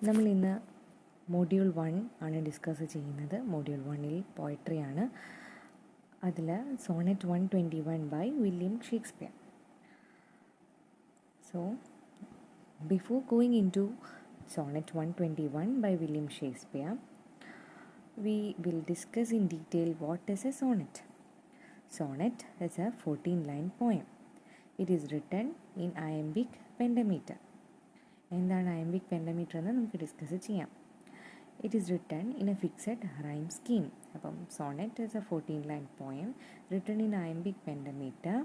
നമ്മൾ ഇന്ന് മൊഡ്യൂൾ 1 ആണ് ഡിസ്കസ് ചെയ്യുന്നത്. മൊഡ്യൂൾ 1-ൽ പോയട്രി ആണ്. അതിൽ sonnet 121 by William Shakespeare. So before going into sonnet 121 by William Shakespeare, we will discuss in detail what is a sonnet. Sonnet is a 14-line poem. It is written in iambic pentameter. എന്താണ് iambic pentameter എന്ന് നമുക്ക് discuss ചെയ്യാം. It is written in a fixed rhyme scheme. അപ്പം sonnet is a 14-line poem written in iambic pentameter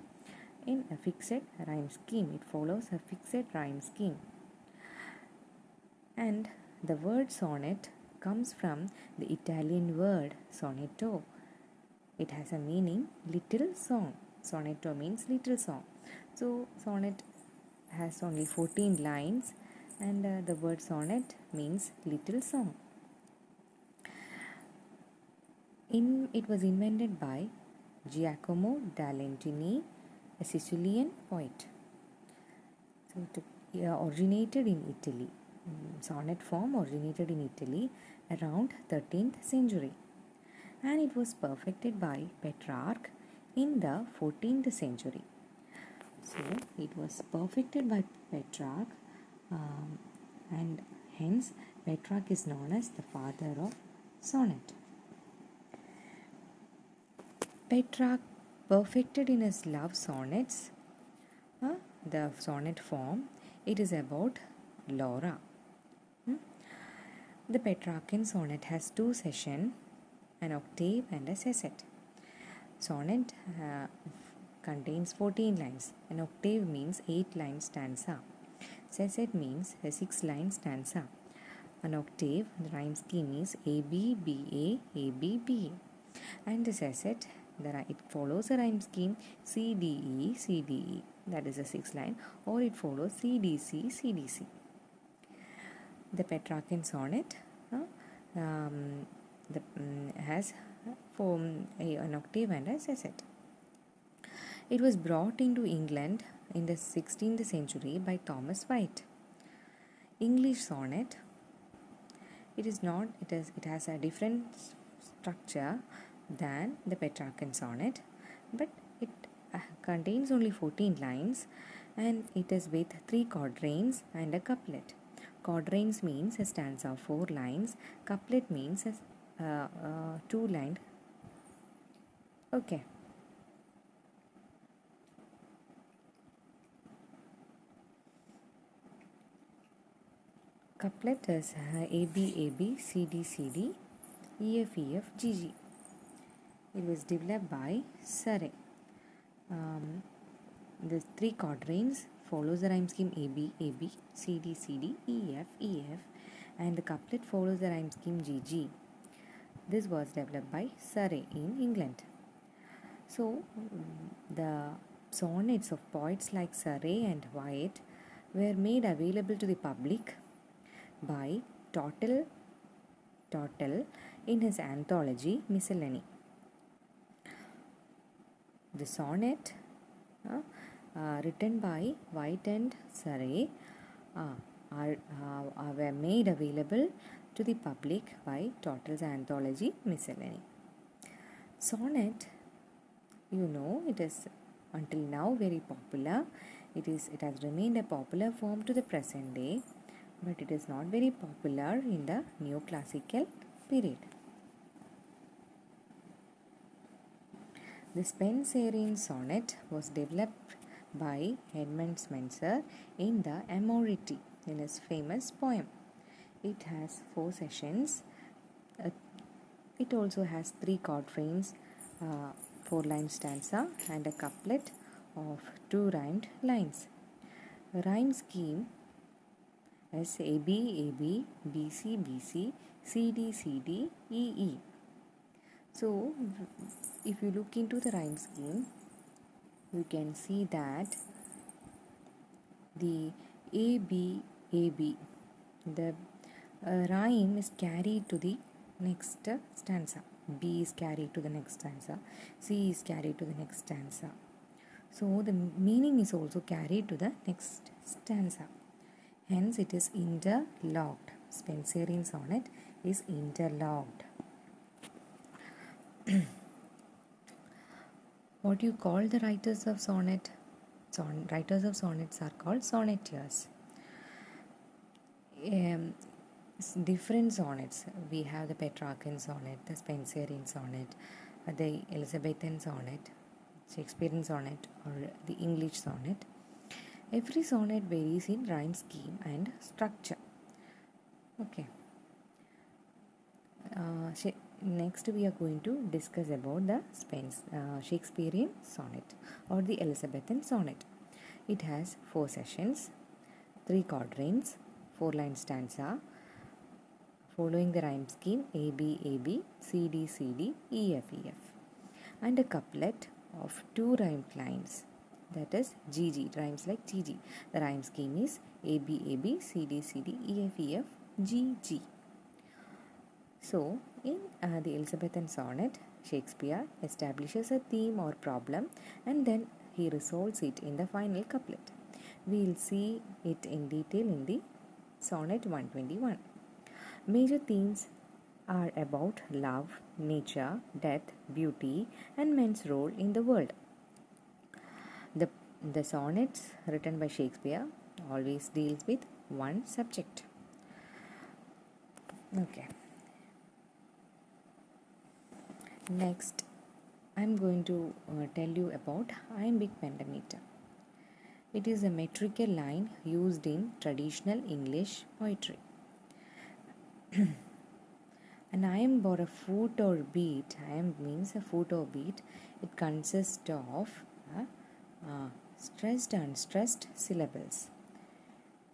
in a fixed rhyme scheme. It follows a fixed rhyme scheme. And the word sonnet comes from the Italian word sonetto. It has a meaning little song. Sonetto means little song. So sonnet has only 14 lines and the word sonnet means little song. It was invented by Giacomo da Lentini, a Sicilian poet. So it originated in Italy. Sonnet form originated in Italy around 13th century, and it was perfected by Petrarch in the 14th century. So it was perfected by Petrarch, and hence Petrarch is known as the father of sonnet. Petrarch perfected in his love sonnets the sonnet form. It is about Laura. The Petrarchan sonnet has two sections, an octave and a sestet. Sonnet contains 14 lines. An octave means 8-line stanza. Sestet means a 6-line stanza. An octave, the rhyme scheme is AB, BA, AB, BA. And the sestet, it follows a rhyme scheme CDE, CDE. That is a 6-line. Or it follows CDC, CDC. The Petrarchan sonnet has an octave and a sestet. It was brought into England in the 16th century by Thomas White. English sonnet, it has a different structure than the Petrarchan sonnet, but it contains only 14 lines and it is with 3 quatrains and a couplet. Quatrains means a stanza of 4 lines. Couplet means a 2-line. Okay. Couplet is AB, AB, CD, CD, EF, EF, GG. It was developed by Surrey. The 3 quatrains follows the rhyme scheme AB, AB, CD, CD, EF, EF, and the couplet follows the rhyme scheme GG. This was developed by Surrey in England. So the sonnets of poets like Surrey and White were made available to the public by Tottel in his anthology Miscellany. The sonnet written by White and Surrey were made available to the public by Tottel's anthology Miscellany. Sonnet, it is until now very popular. It has remained a popular form to the present day, but it is not very popular in the neoclassical period. The Spenserian sonnet was developed by Edmund Spenser in the Amoriti in his famous poem. It has 4 sections. It also has 3 quatrains, 4-line stanza and a couplet of 2 rhymed lines. The rhyme scheme is AB, AB, BC, BC, CD, CD, EE. So if you look into the rhyme scheme, you can see that the AB, AB, the rhyme is carried to the next stanza. B is carried to the next stanza. C is carried to the next stanza. So the meaning is also carried to the next stanza. Hence it is interlocked. Spenserian sonnet is interlocked. What you call the writers of sonnet? Writers of sonnets are called sonneteers. Different sonnets. We have the Petrarchan sonnet, the Spenserian sonnet, the Elizabethan sonnet, Shakespearean sonnet, or the English sonnet. Every sonnet varies in rhyme scheme and structure. Okay. Next we are going to discuss about the Shakespearean sonnet or the Elizabethan sonnet. It has 4 sessions, 3 quatrains, 4-line stanza, following the rhyme scheme A B A B, C D C D, E F E F, and a couplet of 2 rhymed lines, that is GG, rhymes like GG. The rhyme scheme is A B A B, C D C D, E F E F, G G. So, in the Elizabethan sonnet, Shakespeare establishes a theme or problem and then he resolves it in the final couplet. We will see it in detail in the Sonnet 121. Major themes are about love, nature, death, beauty, and men's role in the world. The sonnets written by Shakespeare always deals with one subject. Okay. Next, I am going to tell you about iambic pentameter. It is a metrical line used in traditional English poetry. An iamb or a foot or beat, iamb means a foot or beat, it consists of stressed and unstressed syllables.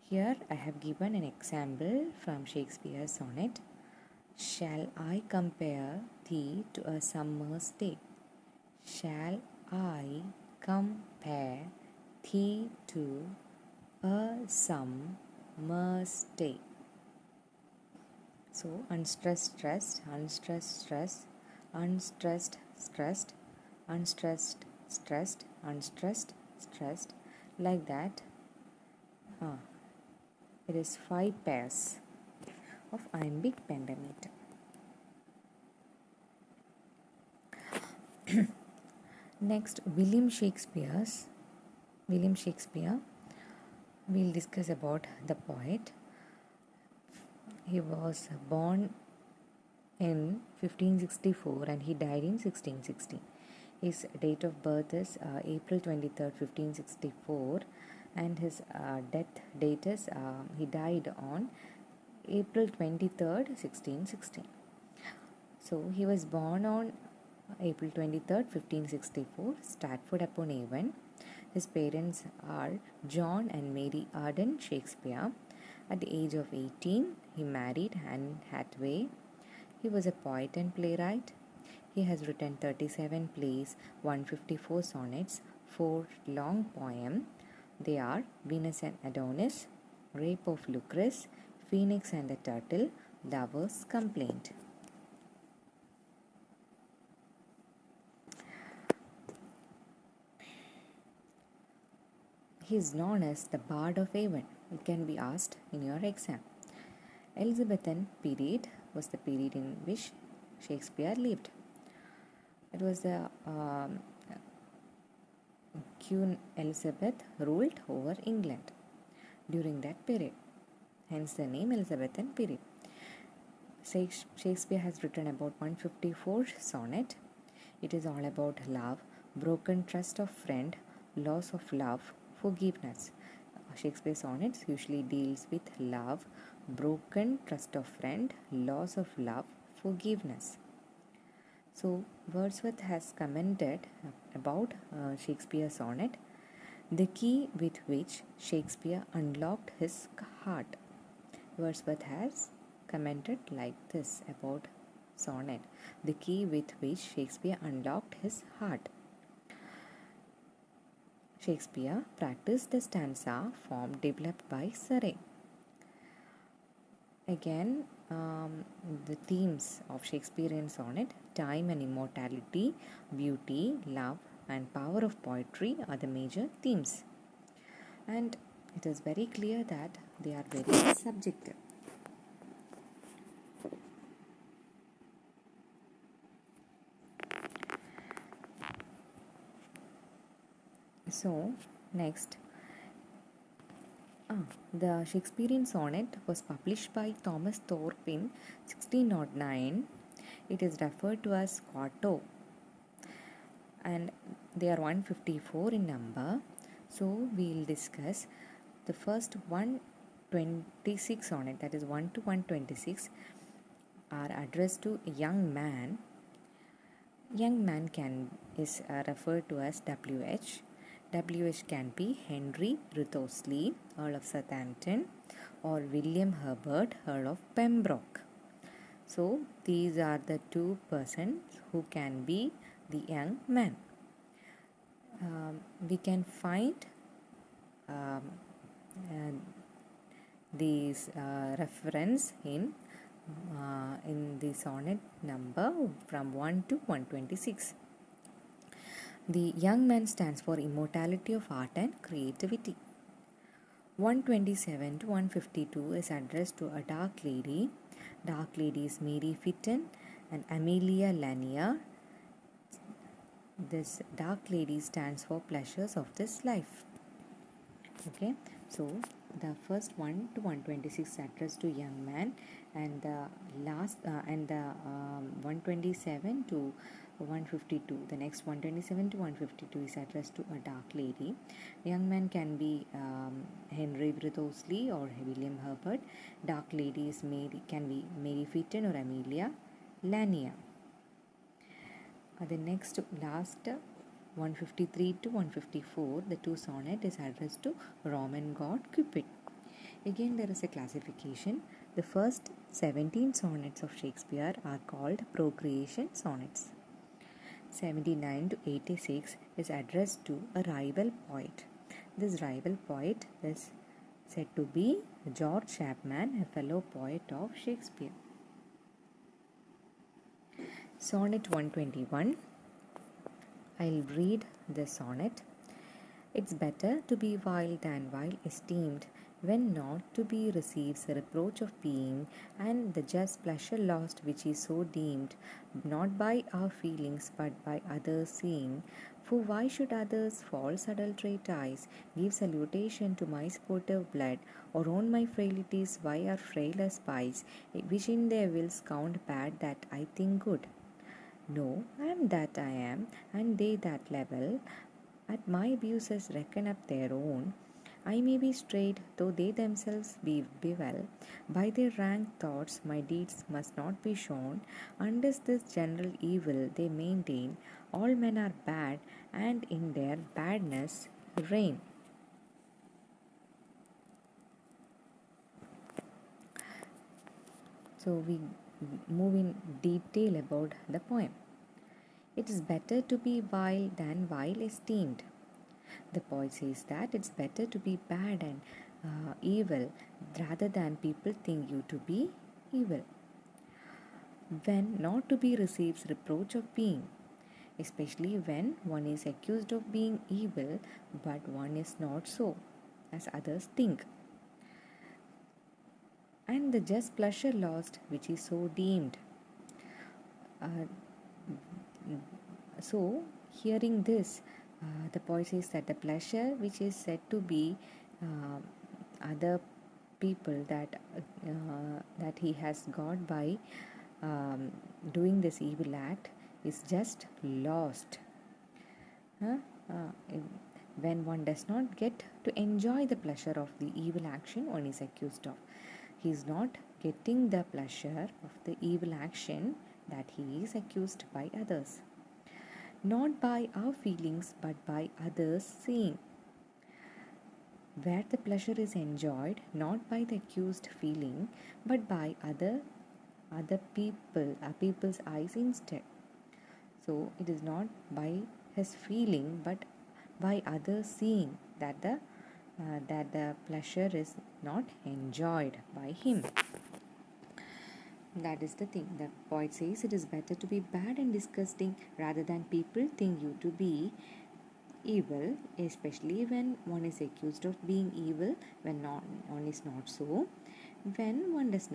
Here I have given an example from Shakespeare's sonnet. Shall I compare thee to a summer's day? Shall I compare thee to a summer's day? So, unstressed, stressed, unstressed, stress, unstressed, stressed, unstressed, stressed, unstressed, stressed, like that. It is 5 pairs of iambic pentameter. Next, William Shakespeare. We'll discuss about the poet. He was born in 1564 and he died in 1616. His date of birth is April 23rd, 1564, and his death date is he died on April 23rd, 1616. So he was born on April 23rd, 1564, Stratford-upon-Avon. His parents are John and Mary Arden Shakespeare. At the age of 18, he married Anne Hathaway. He was a poet and playwright. He has written 37 plays, 154 sonnets, 4 long poems. They are Venus and Adonis, Rape of Lucrece, Phoenix and the Turtle, Lover's Complaint. He is known as the Bard of Avon. It can be asked in your exam. Elizabethan period was the period in which Shakespeare lived. It was the Queen Elizabeth ruled over England during that period. Hence the name Elizabethan period. Shakespeare has written about 154 sonnet. It is all about love, broken trust of friend, loss of love, forgiveness. Shakespeare's sonnets usually deals with love, broken trust of friend, loss of love, forgiveness. So Wordsworth has commented about Shakespeare's sonnet, the key with which Shakespeare unlocked his heart. Wordsworth has commented like this about sonnet, the key with which Shakespeare unlocked his heart. Shakespeare practiced the stanza form developed by Surrey. Again, the themes of Shakespearean sonnet, time and immortality, beauty, love, and power of poetry are the major themes. And it is very clear that they are very subjective. So, next, the Shakespearean sonnet was published by Thomas Thorpe in 1609. It is referred to as quarto, and they are 154 in number. So, we'll discuss the first 126 sonnet, that is 1 to 126, are addressed to a young man. Young man is referred to as WH. WH can be Henry Wriothesley, Earl of Southampton, or William Herbert, Earl of Pembroke. So these are the two persons who can be the young man. We can find um, uh, these reference in the sonnet number from 1 to 126. The young man stands for immortality of art and creativity. 127 to 152 is addressed to a dark lady. Dark lady is Mary Fitton and Amelia Lanier. This dark lady stands for pleasures of this life. Okay, so the first 1 to 126 addressed to young man, and the last 127 to 152, the next 127 to 152 is addressed to a dark lady. Young man can be Henry Wriothesley or William Herbert. Dark lady can be Mary Fitton or Amelia Lanier. The next last 153 to 154, the two sonnet is addressed to Roman god Cupid. Again, there is a classification. The first 17 sonnets of Shakespeare are called procreation sonnets. 79 to 86 is addressed to a rival poet. This rival poet is said to be George Chapman, a fellow poet of Shakespeare. Sonnet 121. I'll read the sonnet. It's better to be vile than vile esteemed, when not to be receives the reproach of being, and the just pleasure lost which is so deemed, not by our feelings but by others seeing. For why should others' false adulterate eyes give salutation to my sportive blood, or on my frailties why are frailer spies, which in their wills count bad that I think good? No, I am that I am, and they that level. At my abuses reckon up their own. I may be straight, though they themselves be well. By their rank thoughts my deeds must not be shown. Under this general evil they maintain, all men are bad, and in their badness reign. So we move in detail about the poem. It is better to be vile than vile esteemed. The poet says that it's better to be bad and evil rather than people think you to be evil. When not to be receives reproach of being, especially when one is accused of being evil but one is not so, as others think. And the just pleasure lost which is so deemed. So, hearing this, the poet says that the pleasure which is said to be other people that he has got by doing this evil act is just lost. When one does not get to enjoy the pleasure of the evil action one is accused of, he is not getting the pleasure of the evil action that he is accused by others. Not by our feelings but by others seeing. Where the pleasure is enjoyed not by the accused feeling but by other people's eyes instead. So it is not by his feeling but by others seeing that the pleasure is not enjoyed by him. That is the thing. The poet says it is better to be bad and disgusting rather than people think you to be evil, especially when one is accused of being evil, when one is not so. When one does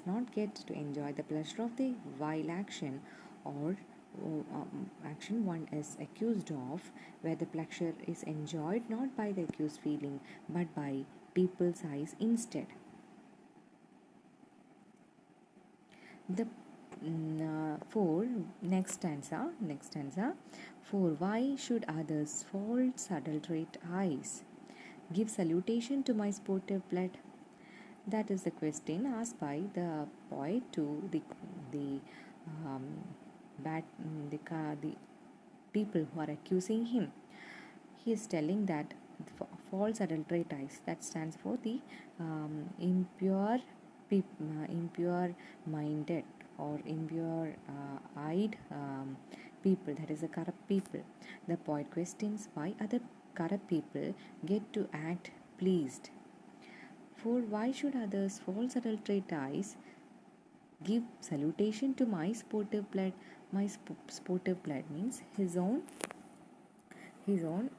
not get to enjoy the pleasure of the vile action, or action one is accused of, where the pleasure is enjoyed not by the accused feeling but by people's eyes instead. The for next stanza, for why should others false adulterate eyes give salutation to my sportive blood? That is the question asked by the poet to the um, bad the people who are accusing him. He is telling that false adulterate eyes, that stands for the impure minded or impure eyed people, that is the corrupt people. The poet questions why other corrupt people get to act pleased. For why should others false adulterate eyes give salutation to my sportive blood? My sportive blood means his own his own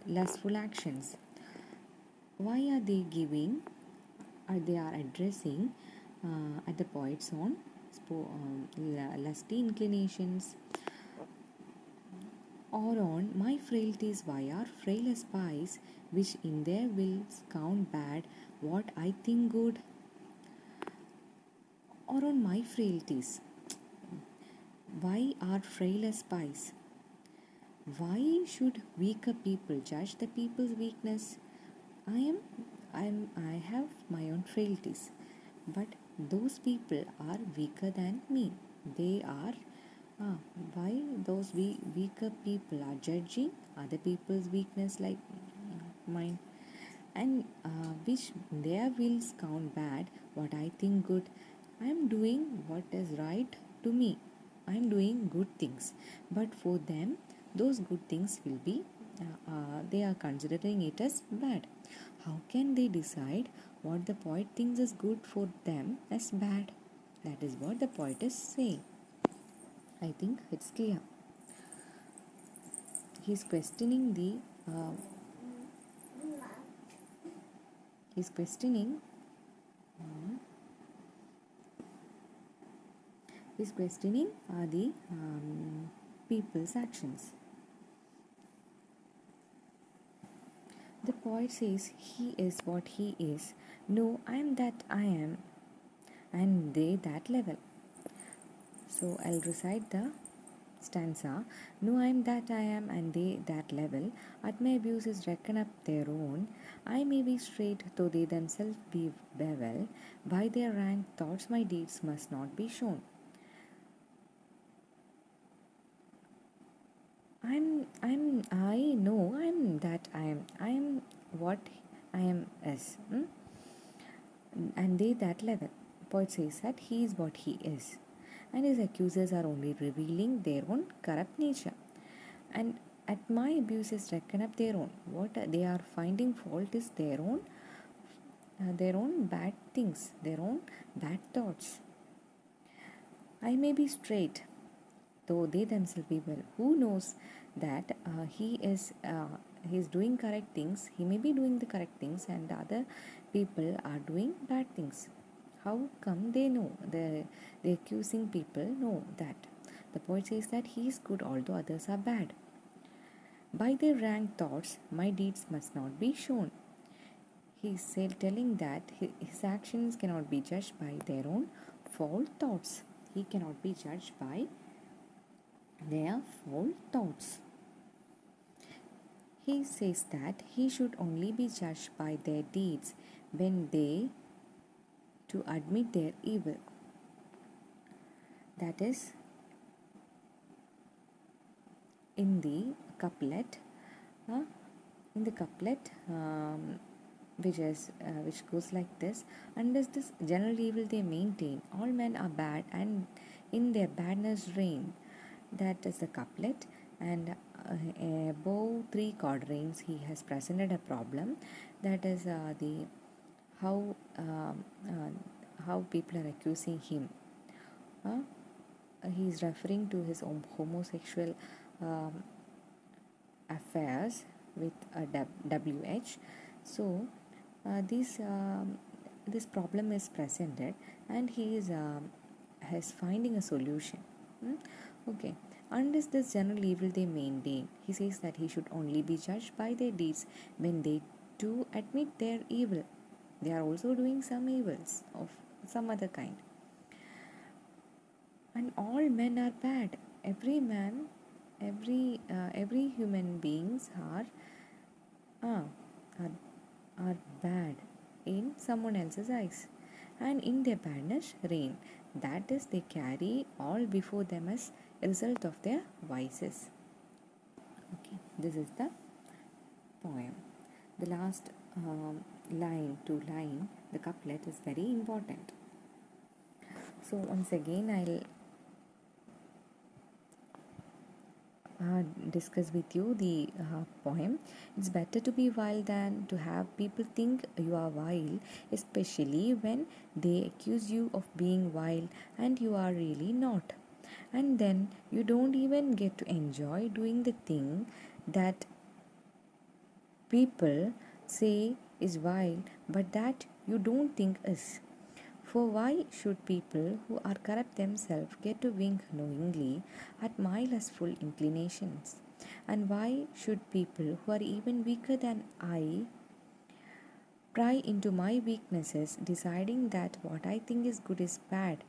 lustful actions. Why are they giving, or they are addressing at the poet's own lusty inclinations, or on my frailties? Why are frail spies which in their wills count bad what I think good? Or on my frailties, why are frail spies? Why should weaker people judge the people's weakness? I have my own frailties, but those people are weaker than me. They are. Why those weaker people are judging other people's weakness like mine, and which their wills count bad what I think good? I am doing what is right to me. I am doing good things, but for them, those good things will be, they are considering it as bad. How can they decide what the poet thinks is good for them as bad? That is what the poet is saying. I think it's clear. He's questioning the. He's questioning. He's questioning the people's actions. The poet says, he is what he is. No, I am that I am, and they that level. So I'll recite the stanza. No, I am that I am, and they that level. At my abuses reckon up their own. I may be straight, though they themselves be bevel. By their rank thoughts my deeds must not be shown. I know I'm that I am what I am as. And they that level. Poet says that he is what he is, and his accusers are only revealing their own corrupt nature. And at my abuses reckon up their own. What they are finding fault is their own bad things, their own bad thoughts. I may be straight, though they themselves be well. Who knows that he is doing correct things? He may be doing the correct things, and the other people are doing bad things. How come they know? The accusing people know that. The poet says that he is good, although others are bad. By their rank thoughts, my deeds must not be shown. He is telling that his actions cannot be judged by their own false thoughts. He cannot be judged by their false thoughts. He says that he should only be judged by their deeds when they to admit their evil. That is in the couplet. In the couplet, which goes like this: unless this general evil they maintain, all men are bad, and in their badness reign. That is the couplet, and above 3 quatrains he has presented a problem, that is the how people are accusing him. He is referring to his homosexual affairs with a WH. So this problem is presented, and he is as finding a solution. Okay. Unless this general evil they maintain, he says that he should only be judged by their deeds when they do admit their evil. They are also doing some evils of some other kind. And all men are bad. Every man, every human beings uh, are are bad in someone else's eyes, and in their badness reign. That is, they carry all before them as a result of their vices. Okay, this is the poem. The last line to line, the couplet is very important. So once again, I'll discuss with you the poem. It's better to be vile than to have people think you are vile, especially when they accuse you of being vile and you are really not. And then you don't even get to enjoy doing the thing that people say is vile, but that you don't think is. For why should people who are corrupt themselves get to wink knowingly at my lustful inclinations? And why should people who are even weaker than I pry into my weaknesses, deciding that what I think is good is bad?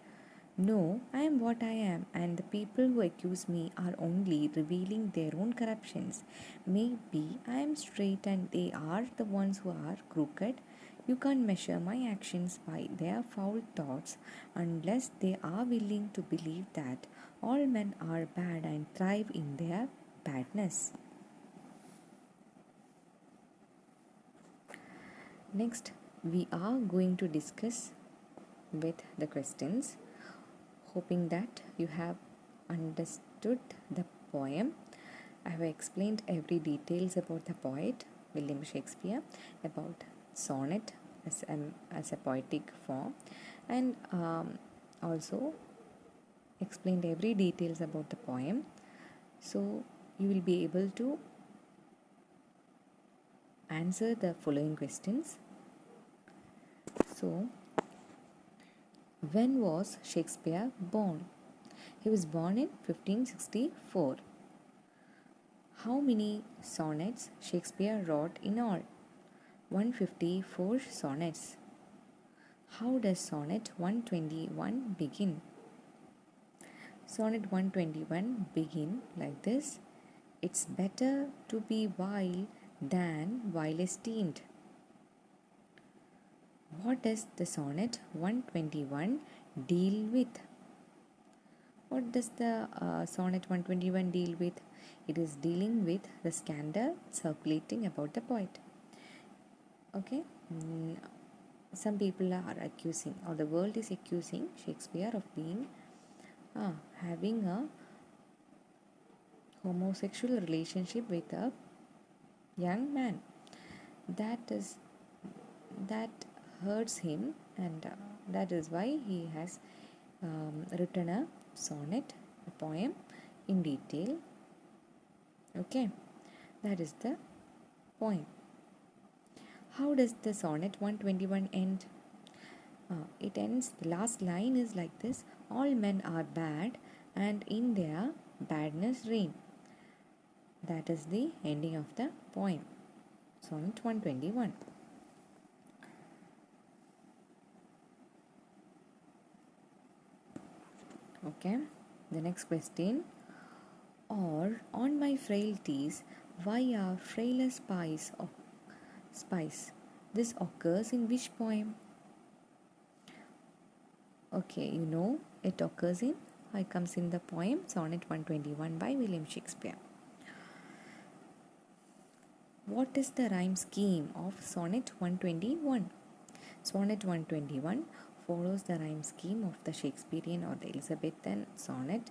No, I am what I am, and the people who accuse me are only revealing their own corruptions. Maybe I am straight and they are the ones who are crooked. You can't measure my actions by their foul thoughts unless they are willing to believe that all men are bad and thrive in their badness. Next, we are going to discuss with the questions, hoping that you have understood the poem. I have explained every details about the poet William Shakespeare, about sonnet as a poetic form, and also explained every details about the poem, so you will be able to answer the following questions. So, when was Shakespeare born? He was born in 1564. How many sonnets Shakespeare wrote in all? 154 sonnets. How does sonnet 121 begin? Sonnet 121 begin like this: it's better to be vile than vile esteemed. What does the sonnet 121 deal with? What does the sonnet 121 deal with? It is dealing with the scandal circulating about the poet. Okay, some people are accusing, or the world is accusing Shakespeare of being having a homosexual relationship with a young man. That hurts him, and that is why he has written a sonnet, a poem in detail. Okay, that is the poem. How does the sonnet 121 end? It ends, the last line is like this: all men are bad and in their badness reign. That is the ending of the poem, sonnet 121. Okay, the next question. Or on my frailties, why are frailer spice? This occurs in which poem? Okay, you know it occurs in, it comes in the poem Sonnet 121 by William Shakespeare. What is the rhyme scheme of Sonnet 121? Sonnet 121 follows the rhyme scheme of the Shakespearean or the Elizabethan sonnet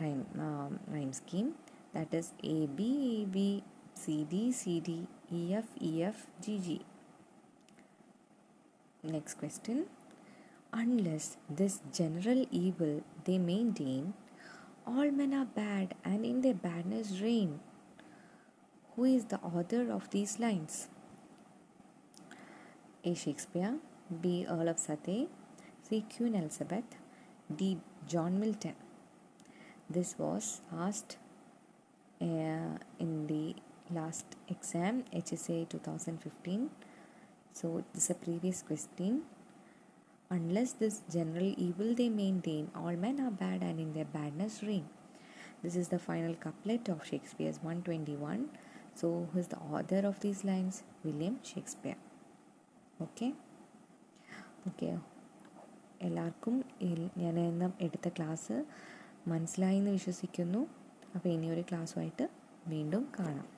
rhyme scheme, that is A B A B C D C D E F E F G G. Next question. Unless this general evil they maintain, all men are bad and in their badness reign. Who is the author of these lines? A. Shakespeare, B. Earl of Surrey, C. Queen Elizabeth, D. John Milton. This was asked in the last exam, HSA 2015. So this is a previous question. Unless this general evil they maintain, all men are bad and in their badness reign. This is the final couplet of Shakespeare's 121. So who is the author of these lines? William Shakespeare. Okay. എല്ലാവർക്കും ഞാൻ ഇന്ന് എടുത്ത class മനസ്സിലായി എന്ന് വിശ്വസിക്കുന്നു. അപ്പോൾ ഇനിയൊരു ക്ലാസ്സുമായിട്ട് വീണ്ടും കാണാം.